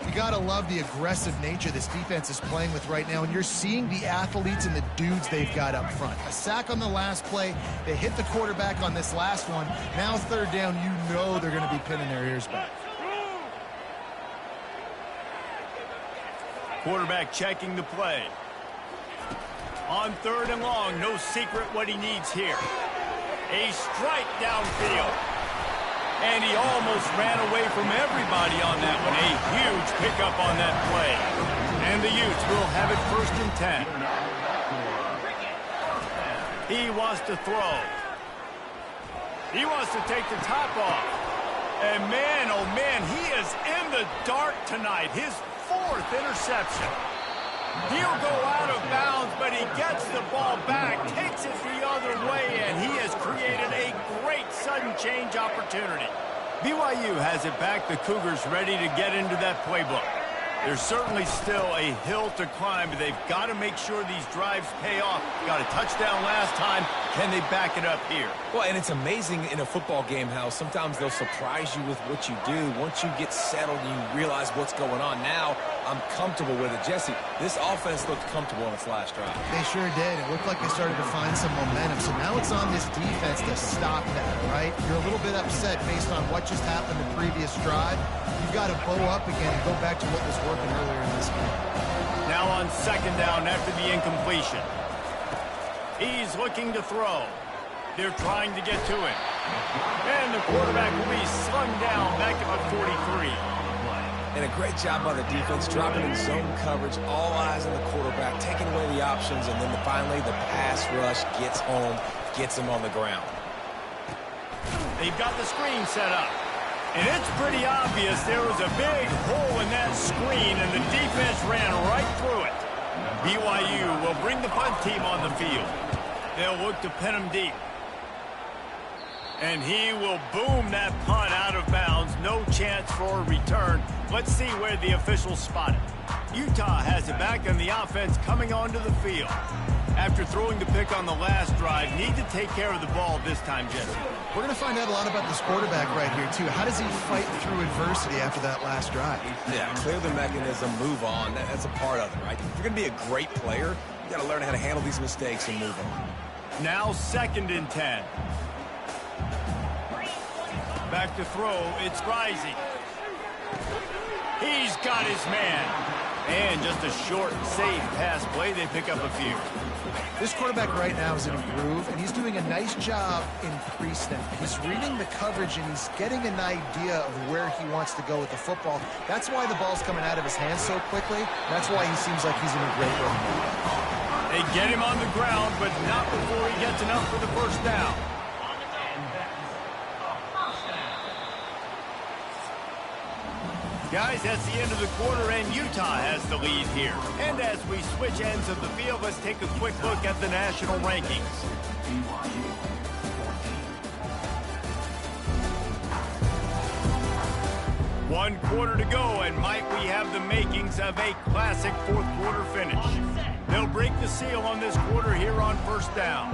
You got to love the aggressive nature this defense is playing with right now, and you're seeing the athletes and the dudes they've got up front. A sack on the last play. They hit the quarterback on this last one. Now 3rd down, you know they're going to be pinning their ears back. Quarterback checking the play. On 3rd and long, no secret what he needs here. A strike downfield. And he almost ran away from everybody on that one. A huge pickup on that play. And the Utes will have it 1st and 10. He wants to throw. He wants to take the top off. And man, oh man, he is in the dark tonight. His 4th interception. He'll go out of bounds, but he gets the ball back, takes it the other way, and he has created a great sudden change opportunity. BYU has it back. The Cougars ready to get into that playbook. There's certainly still a hill to climb, but they've got to make sure these drives pay off. Got a touchdown last time. Can they back it up here? Well, and it's amazing in a football game how sometimes they'll surprise you with what you do. Once you get settled and you realize what's going on, now I'm comfortable with it. Jesse, this offense looked comfortable on its last drive. They sure did. It looked like they started to find some momentum. So now it's on this defense to stop that, right? You're a little bit upset based on what just happened the previous drive. You've got to bow up again and go back to what was working earlier in this game. Now on 2nd down after the incompletion. He's looking to throw. They're trying to get to him. And the quarterback will be slung down back at the 43. And a great job by the defense, dropping in zone coverage, all eyes on the quarterback, taking away the options, and then finally the pass rush gets home, gets him on the ground. They've got the screen set up. And it's pretty obvious there was a big hole in that screen, and the defense ran right through it. BYU will bring the punt team on the field. They'll look to pin him deep. And he will boom that punt out of bounds. No chance for a return. Let's see where the officials spot it. Utah has it back, and the offense coming onto the field. After throwing the pick on the last drive, need to take care of the ball this time, Jesse. We're going to find out a lot about this quarterback right here, too. How does he fight through adversity after that last drive? Yeah, clear the mechanism, move on. That's a part of it, right? If you're going to be a great player, you got to learn how to handle these mistakes and move on. Now 2nd and 10. Back to throw, it's Rising. He's got his man. And just a short, safe pass play, they pick up a few. This quarterback right now is in a groove, and he's doing a nice job in pre-snap. He's reading the coverage, and he's getting an idea of where he wants to go with the football. That's why the ball's coming out of his hands so quickly. That's why he seems like he's in a great rhythm. They get him on the ground, but not before he gets enough for the first down. Guys, that's the end of the quarter, and Utah has the lead here. And as we switch ends of the field, let's take a quick look at the national rankings. One quarter to go, and might we have the makings of a classic fourth quarter finish. They'll break the seal on this quarter here on first down.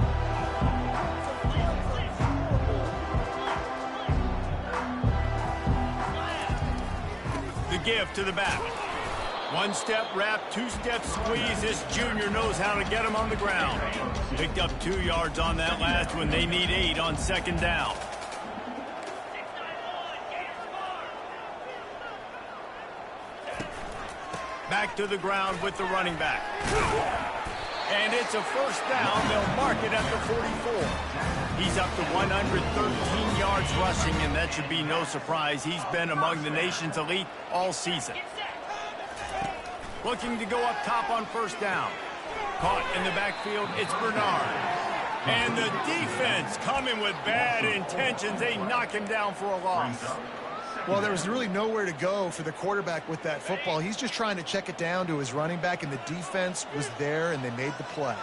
The give to the back. One step wrap, 2-step squeeze. This junior knows how to get him on the ground. Picked up 2 yards on that last one. They need 8 on 2nd down. Back to the ground with the running back. And it's a first down. They'll mark it at the 44. He's up to 113 yards rushing, and that should be no surprise. He's been among the nation's elite all season. Looking to go up top on first down. Caught in the backfield, it's Bernard. And the defense coming with bad intentions. They knock him down for a loss. Well, there was really nowhere to go for the quarterback with that football. He's just trying to check it down to his running back, and the defense was there, and they made the play.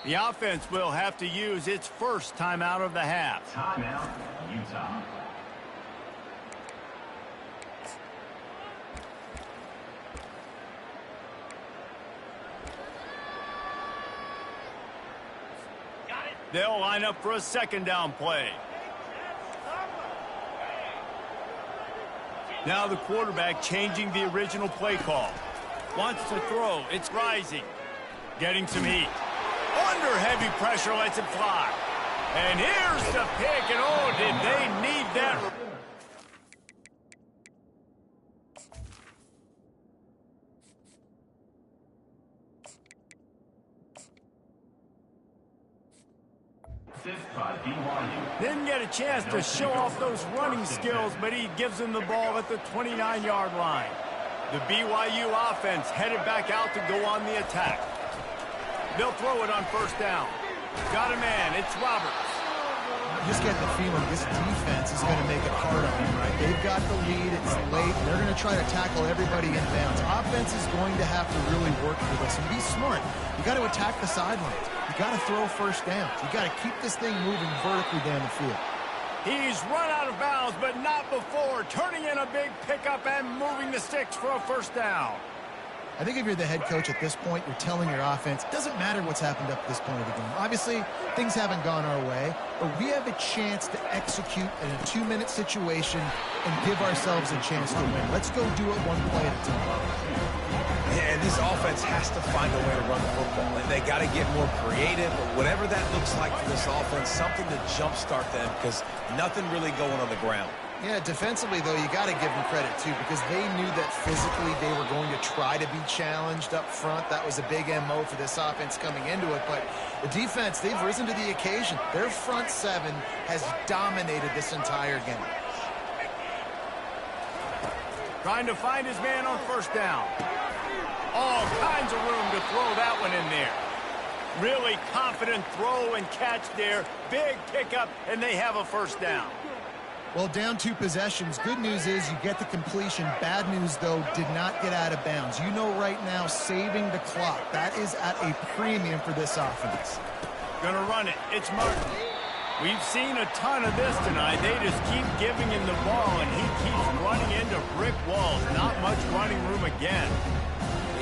The offense will have to use its first timeout of the half. Timeout, Utah. They'll line up for a 2nd down play. Now the quarterback changing the original play call. Wants to throw. It's Rising. Getting some heat. Under heavy pressure, lets it fly. And here's the pick, and oh, did they need that. Didn't get a chance to show off those running skills, but he gives them the ball at the 29-yard line. The BYU offense headed back out to go on the attack. They'll throw it on first down. Got a man. It's Roberts. You just get the feeling this defense is going to make it hard on them, right? They've got the lead. It's late. They're going to try to tackle everybody in bounds. Offense is going to have to really work for this and be smart. You got to attack the sidelines. You got to throw first downs. You got to keep this thing moving vertically down the field. He's run out of bounds, but not before. Turning in a big pickup and moving the sticks for a first down. I think if you're the head coach at this point, you're telling your offense, it doesn't matter what's happened up to this point of the game. Obviously, things haven't gone our way, but we have a chance to execute in a 2-minute situation and give ourselves a chance to win. Let's go do it one play at a time. And this offense has to find a way to run the football. And they got to get more creative, whatever that looks like for this offense, something to jumpstart them because nothing really going on the ground. Yeah, defensively, though, you got to give them credit, too, because they knew that physically they were going to try to be challenged up front. That was a big MO for this offense coming into it. But the defense, they've risen to the occasion. Their front seven has dominated this entire game. Trying to find his man on first down. All kinds of room to throw that one in there. Really confident throw and catch there. Big pickup, and they have a first down. Well, down 2 possessions. Good news is you get the completion. Bad news, though, did not get out of bounds. You know right now, saving the clock. That is at a premium for this offense. Gonna run it. It's Martin. We've seen a ton of this tonight. They just keep giving him the ball, and he keeps running into brick walls. Not much running room again.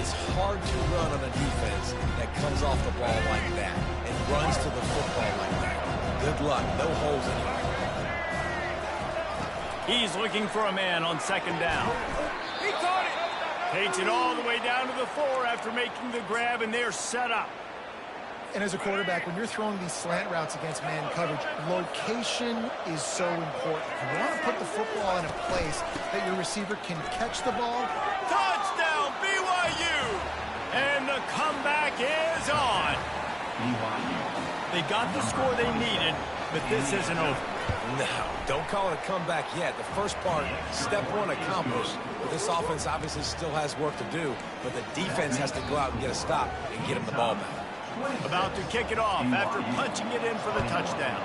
It's hard to run on a defense that comes off the ball like that and runs to the football like that. Good luck. No holes anywhere. He's looking for a man on second down. He caught it. Takes it all the way down to the 4 after making the grab, and they're set up. And as a quarterback, when you're throwing these slant routes against man coverage, location is so important. You want to put the football in a place that your receiver can catch the ball. Touchdown, BYU! And the comeback is on. They got the score they needed, but this isn't over. No, don't call it a comeback yet. The first part, step 1 accomplished. But this offense obviously still has work to do, but the defense has to go out and get a stop and get him the ball back. About to kick it off after punching it in for the touchdown.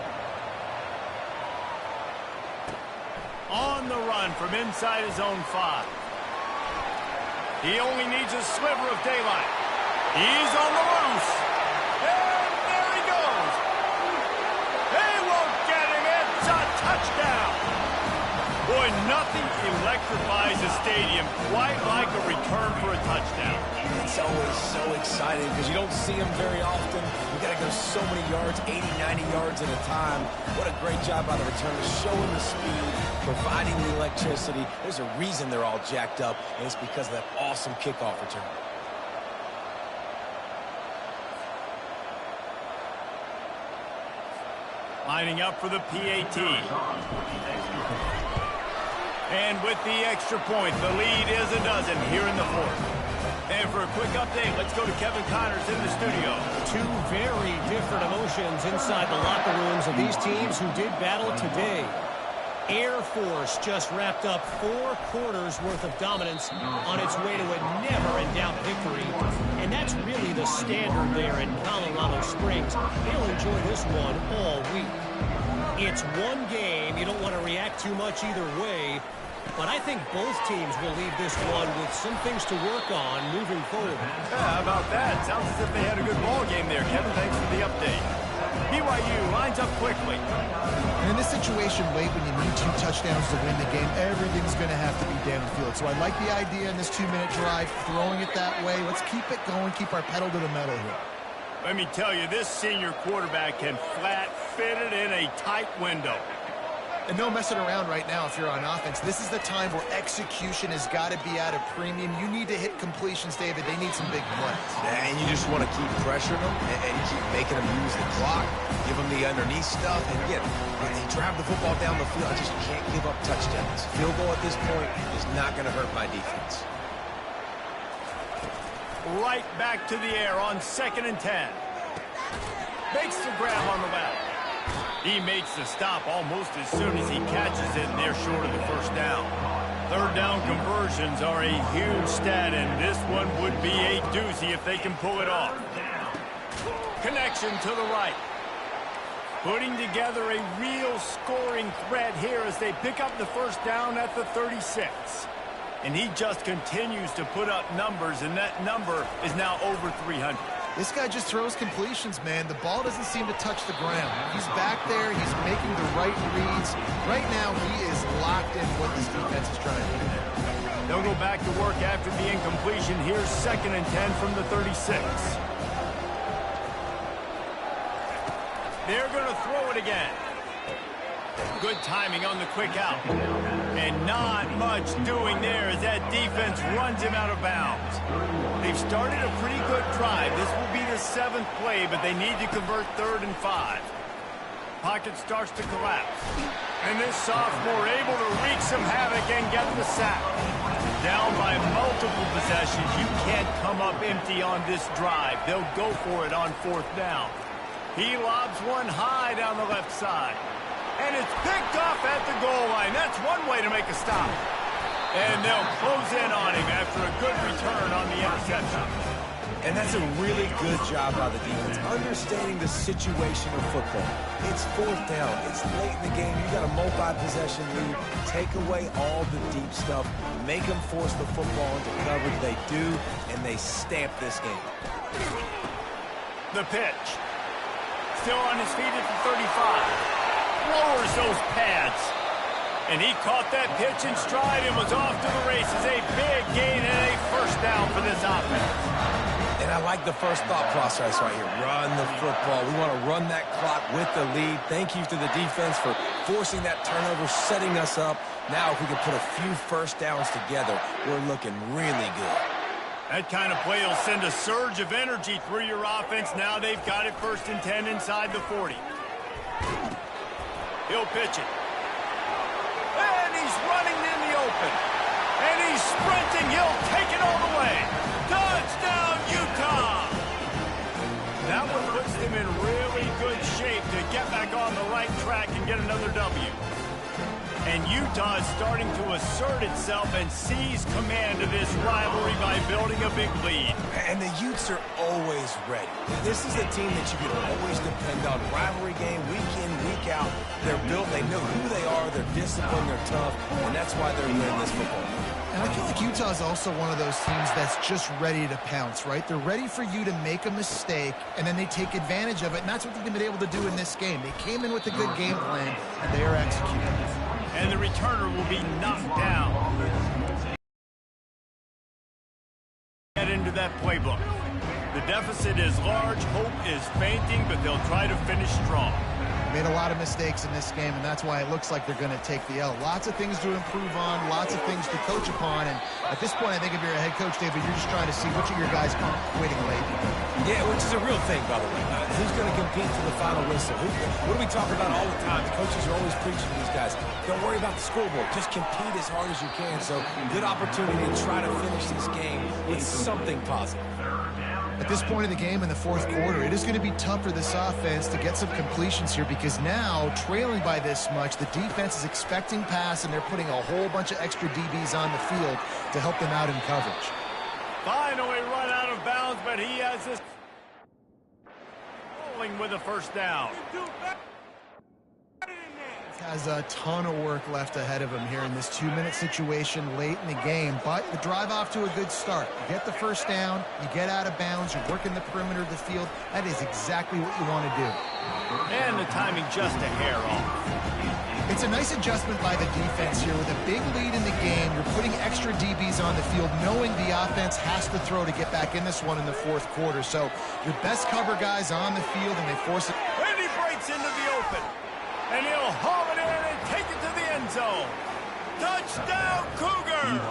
On the run from inside his own 5. He only needs a sliver of daylight. He's on the loose. And there he goes. They won't get him. It's a touchdown. Boy, nothing electrifies a stadium quite like a return for a touchdown. It's always so exciting because you don't see them very often. You got to go so many yards, 80, 90 yards at a time. What a great job by the returner, showing the speed, providing the electricity. There's a reason they're all jacked up, and it's because of that awesome kickoff return. Lining up for the PAT. And with the extra point, the lead is a dozen here in the 4th. And for a quick update, let's go to Kevin Connors in the studio. 2 very different emotions inside the locker rooms of these teams who did battle today. Air Force just wrapped up 4 quarters worth of dominance on its way to a never-in-doubt victory. And that's really the standard there in Colorado Springs. They'll enjoy this one all week. It's one game. You don't want to react too much either way. But I think both teams will leave this one with some things to work on moving forward. Yeah, how about that? Sounds as if they had a good ball game there, Kevin. Thanks for the update. BYU lines up quickly. And in this situation late when you need 2 touchdowns to win the game, everything's going to have to be downfield. So I like the idea in this 2-minute drive, throwing it that way. Let's keep it going, keep our pedal to the metal here. Let me tell you, this senior quarterback can flat fit it in a tight window. And no messing around right now if you're on offense. This is the time where execution has got to be at a premium. You need to hit completions, David. They need some big plays. And you just want to keep pressuring them and keep making them use the clock, give them the underneath stuff. And again, when they drive the football down the field, I just can't give up touchdowns. Field goal at this point is not going to hurt my defense. Right back to the air on 2nd and 10. Makes the grab on the left. He makes the stop almost as soon as he catches it, and they're short of the first down. 3rd down conversions are a huge stat, and this one would be a doozy if they can pull it off. Connection to the right. Putting together a real scoring threat here as they pick up the first down at the 36. And he just continues to put up numbers, and that number is now over 300. This guy just throws completions, man. The ball doesn't seem to touch the ground. He's back there. He's making the right reads. Right now, he is locked in what this defense is trying to do. They'll go back to work after the incompletion. Here's 2nd and 10 from the 36. They're going to throw it again. Good timing on the quick out. And not much doing there as that defense runs him out of bounds. They've started a pretty good drive. This will be the 7th play, but they need to convert 3rd and 5. Pocket starts to collapse. And this sophomore able to wreak some havoc and get the sack. Down by multiple possessions. You can't come up empty on this drive. They'll go for it on 4th down. He lobs one high down the left side. And it's picked off at the goal line. That's one way to make a stop. And they'll close in on him after a good return on the interception. And that's a really good job by the defense, understanding the situation of football. It's 4th down. It's late in the game. You got a multi-possession lead. Take away all the deep stuff. Make them force the football into coverage. They do, and they stamp this game. The pitch. Still on his feet at the 35. Lowers those pads. And he caught that pitch in stride and was off to the races. A big gain and a 1st down for this offense. And I like the first thought process right here. Run the football. We want to run that clock with the lead. Thank you to the defense for forcing that turnover, setting us up. Now if we can put a few 1st downs together, we're looking really good. That kind of play will send a surge of energy through your offense. Now they've got it 1st and 10 inside the 40. He'll pitch it. And he's running in the open. And he's sprinting. He'll take it all the way. Touchdown, Utah! That one puts them in really good shape to get back on the right track and get another W. And Utah is starting to assert itself and seize command of this rivalry by building a big lead. And the Utes are always ready. This is a team that you can always depend on. Rivalry game, week in, week out. They're built, they know who they are, they're disciplined, they're tough, and that's why they're winning this football game. And I feel like Utah is also one of those teams that's just ready to pounce, right? They're ready for you to make a mistake, and then they take advantage of it, and that's what they've been able to do in this game. They came in with a good game plan, and they are executing. And the returner will be knocked down. Get into that playbook. The deficit is large, hope is fainting, but they'll try to finish strong. Made a lot of mistakes in this game, and that's why it looks like they're going to take the L. Lots of things to improve on, lots of things to coach upon, and at this point, I think if you're a head coach, David, you're just trying to see which of your guys aren't quitting late. Yeah, which is a real thing, by the way. Who's going to compete to the final whistle? What do we talk about all the time? The coaches are always preaching to these guys. Don't worry about the scoreboard. Just compete as hard as you can. So, good opportunity to try to finish this game with something positive. At this point in the game in the 4th quarter, it is going to be tough for this offense to get some completions here because now, trailing by this much, the defense is expecting pass, and they're putting a whole bunch of extra DBs on the field to help them out in coverage. Finally run out of bounds, but he has this rolling with a 1st down. Has a ton of work left ahead of him here in this 2-minute situation late in the game, but the drive off to a good start. You get the 1st down, you get out of bounds, you're working the perimeter of the field. That is exactly what you want to do. And the timing just a hair off. It's a nice adjustment by the defense here. With a big lead in the game, you're putting extra DBs on the field, knowing the offense has to throw to get back in this one in the 4th quarter. So your best cover guys on the field, and they force it. And he breaks into the open. And he'll haul it in and take it to the end zone. Touchdown, Cougar!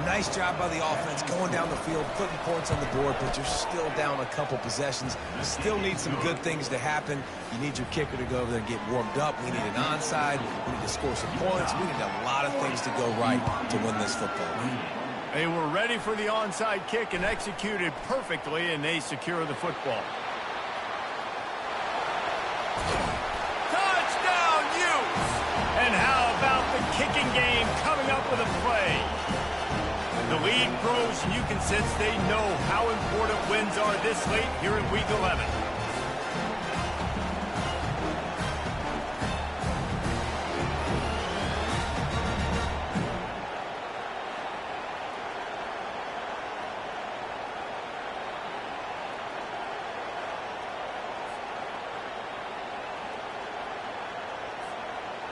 Nice job by the offense going down the field, putting points on the board, but you're still down a couple possessions. You still need some good things to happen. You need your kicker to go over there and get warmed up. We need an onside. We need to score some points. We need a lot of things to go right to win this football game. They were ready for the onside kick and executed perfectly, and they secure the football. Touchdown, Utes! And how about the kicking game coming up with a play? The lead grows, and you can sense they know how important wins are this late here in Week 11.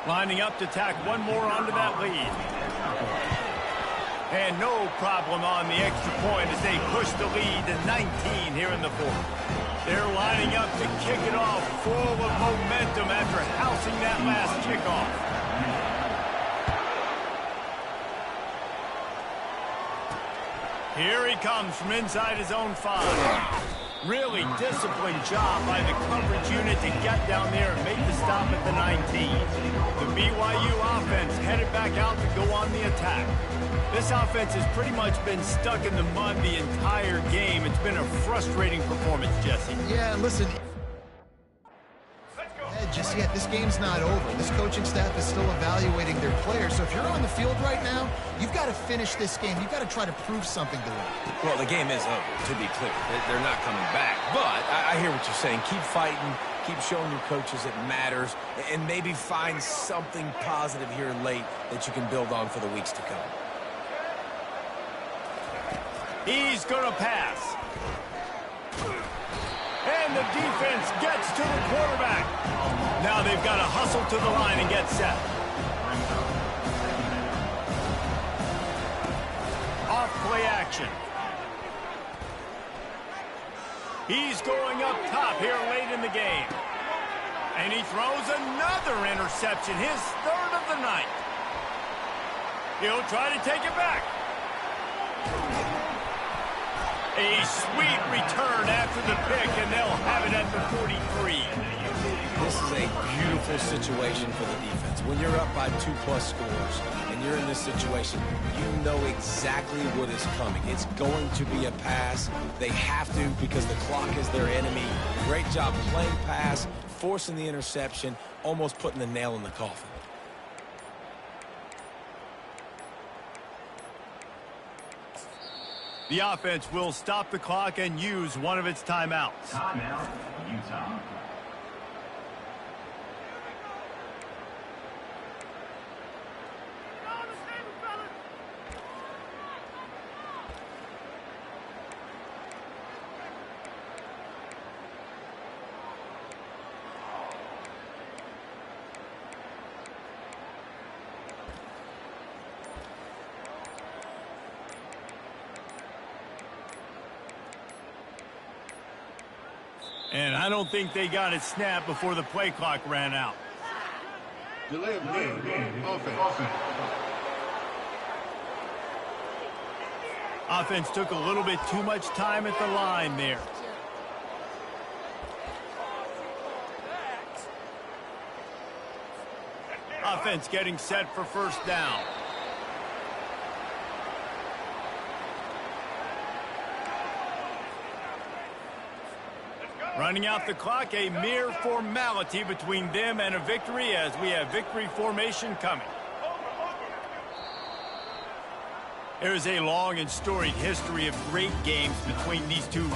Lining up to tack one more onto that lead. And no problem on the extra point as they push the lead to 19 here in the fourth. They're lining up to kick it off full of momentum after housing that last kickoff. Here he comes from inside his own 5. Really disciplined job by the coverage unit to get down there and make the stop at the 19. The BYU offense headed back out to go on the attack. This offense has pretty much been stuck in the mud the entire game. It's been a frustrating performance, Jesse. Yeah, listen. Just yet, this game's not over. This coaching staff is still evaluating their players. So if you're on the field right now, you've got to finish this game. You've got to try to prove something to them. Well, the game is over, to be clear. They're not coming back. But I hear what you're saying. Keep fighting. Keep showing your coaches it matters. And maybe find something positive here late that you can build on for the weeks to come. He's going to pass. And the defense gets to the quarterback. Now they've got to hustle to the line and get set. Off play action. He's going up top here late in the game. And he throws another interception, his third of the night. He'll try to take it back. A sweet return after the pick, and they'll have it at the 43. This is a beautiful situation for the defense. When you're up by 2+ scores and you're in this situation, you know exactly what is coming. It's going to be a pass. They have to because the clock is their enemy. Great job playing pass, forcing the interception, almost putting the nail in the coffin. The offense will stop the clock and use one of its timeouts. Timeout, Utah. And I don't think they got it snapped before the play clock ran out. Delay of game. Offense. Offense took a little bit too much time at the line there. Offense getting set for first down. Running out the clock, a mere formality between them and a victory as we have victory formation coming. There is a long and storied history of great games between these two